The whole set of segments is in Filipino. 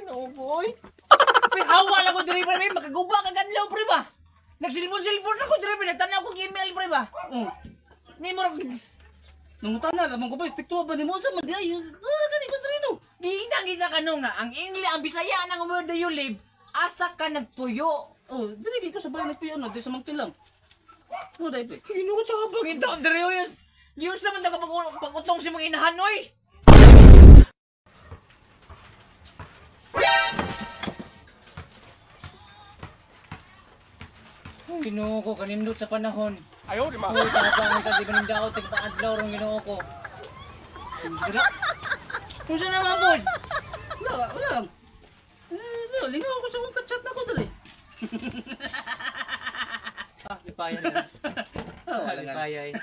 Boy. Pre, hawa lang ko diri pre, magkaguba ka gadlaw pre ba? Nagsilpon-silpon ako diri pre, nagtanaw ko email pre ba? Ni mo nung tanan lamang ko pa stick to ba ni mo sa man di ay gani ko diri no. giinang kita kanu nga ang English ang Bisaya nang word you live, asa ka nagpuyo. Oh, dili ko sa balay nagpuyo no, di sa mangkilang. No dai pre. Gino ta ka pagin taon diri oy. Yung sa man ta ka pagutong si mga inahan oy. Ginoo ko kanindot sa panahon. Ayaw, di ma. Uy, tapang ito, di ba nindaot, tigpaadlaw rong ginoo ko. Kung saan naman, Bod? Wala lang. Lingaw ako sa kong katchat na ko dali. Lipaya na. Lipaya eh.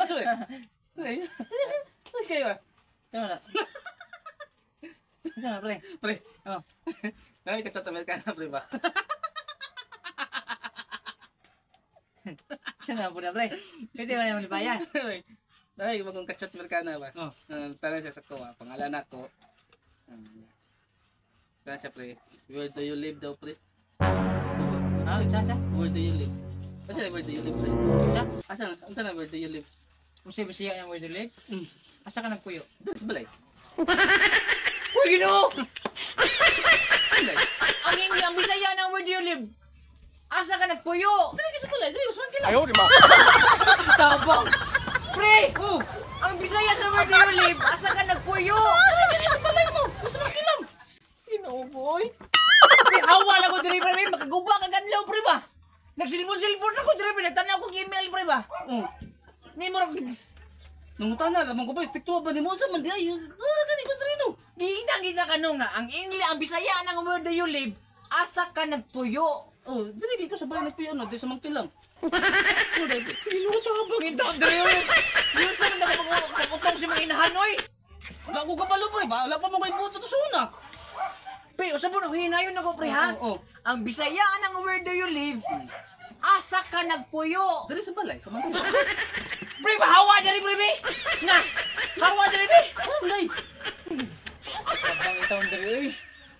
Sorry. Okay ba? Tama na. Tama na, pre. Pre. Oh. Dahil katchat Amerikana pre ba? Saan na po na, pre? Pwede ba naman lipaya? Dahil bagong katchat Amerikana ba? Oh. Tangan siya sa kuha. Pangalan ako. Tangan siya pre. Where do you live daw pre? Ah, cha. Where do you live? Asa na where do you live pre? Cha? Asa na where do you live? Kung si Bisaya yung word you live, asa ka nagpuyo? Dali sa balay. Uy, ginoo! Balay? Ang English, ang Bisaya ng word you live, asa ka nagpuyo? Dali ka sa balay. Dali, mas mangkilang. Ayaw, di ma. Tabang! Pre! Ang Bisaya sa word you live, asa ka nagpuyo? Dali sa balay mo. Mas mangkilang. Ginoo, boy. Pre, hawa lang ko diri pre, magkaguba ka gadlaw pre ba? Nagsilpon-silpon ako diri pre, nagtanaw ko email pre ba? Ni mo nung tanan lamang ko pa stick to ba ni mo sa man di ay gani ko diri no. giinang kita kanu nga ang English ang Bisaya nang word you live, asa ka nagpuyo. Oh, dili ko sa balay nagpuyo no, di sa mangkilang. No dai pre. Ginoo ta ka pagin taon diri oy. Yung sa man ka pagutong si mga inahan oy. Wala ko kabalo pre ba? Wala pa mo kay buto to suna. Pre, usab mo hinayon ako pre ha. Ang Bisaya nang word you live, asa ka nagpuyo. Dali sa balay sa mangkilang. Pre, hawa diri pre be. Na. Hawa diri be. Oh, lay. Abang taon diri oy.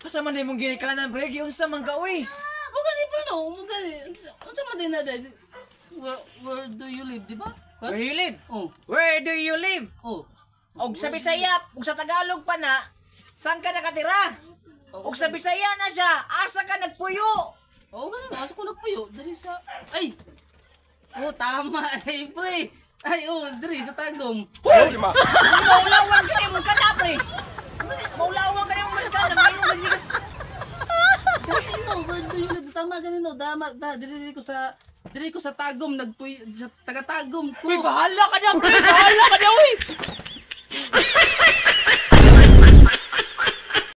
Asa man imong ginikanan pre, giunsa man ka oy. Mo gani pre no, mo gani. Unsa man din na dai? Where do you live, di ba? Where do you live? Oh. Where do you live? Oh. Og sa Bisaya, ug sa Tagalog pa na, saan ka nakatira? Og sa Bisaya na siya, asa ka nagpuyo? Oh, gani na asa ko nagpuyo diri sa ay. Oh, tama ay pre. Ay, diri sa Tagum. Ayaw, di ma. Maulawan ka niya mong kana, pre. Maulawan ka niya mong kana, mainong ka niya. Dili no, where do you live? Tama gani no, diri ko sa Tagum nagpuyo sa taga Tagum ko. Uy, bahala ka na, pre. Bahala ka na,